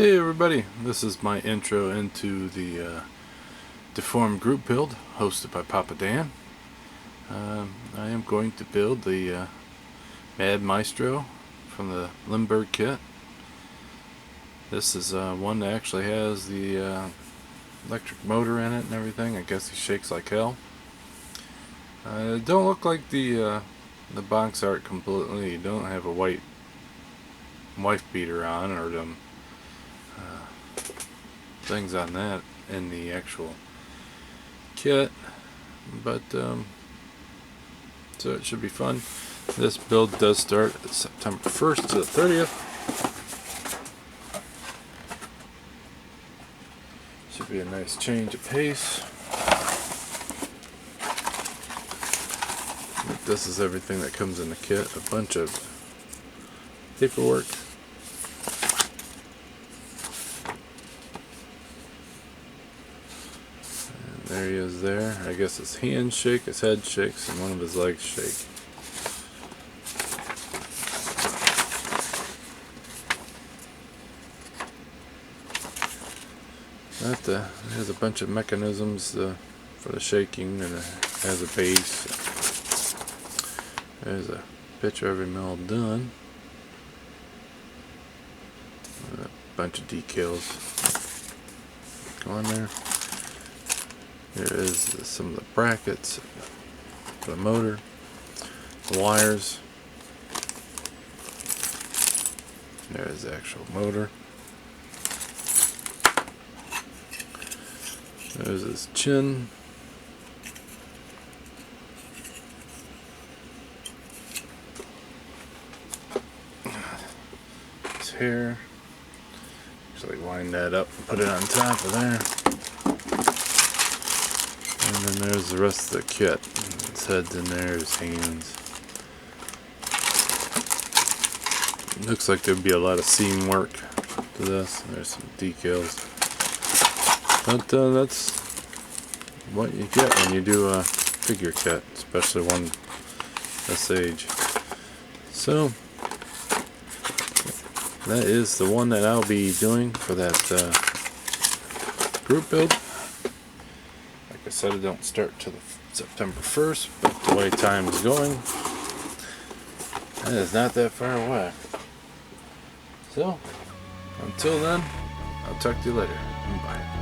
Hey everybody, this is my intro into the Deformed group build hosted by Papa Dan. I am going to build the Mad Maestro from the Limburg kit. This is one that actually has the electric motor in it and everything. I guess he shakes like hell. It don't look like the box art completely. You don't have a white wife beater on or them things on that in the actual kit, but so it should be fun. This build does start September 1st to the 30th. Should be a nice change of pace. But this is everything that comes in the kit. A bunch of paperwork. There he is there. I guess his hands shake, his head shakes, and one of his legs shake. There's a bunch of mechanisms for the shaking, and it has a base. There's a picture of him all done. A bunch of decals on there. Here is some of the brackets for the motor, the wires. There's the actual motor. There's his chin. His hair. Actually wind that up and put it on top of there. And then there's the rest of the kit. His head's in there, his hands. Looks like there'd be a lot of seam work to this. There's some decals. But that's what you get when you do a figure kit, especially one this age. So, that is the one that I'll be doing for that group build. Like I said, it don't start till September 1st, but the way time is going, it is not that far away. So, until then, I'll talk to you later. Bye.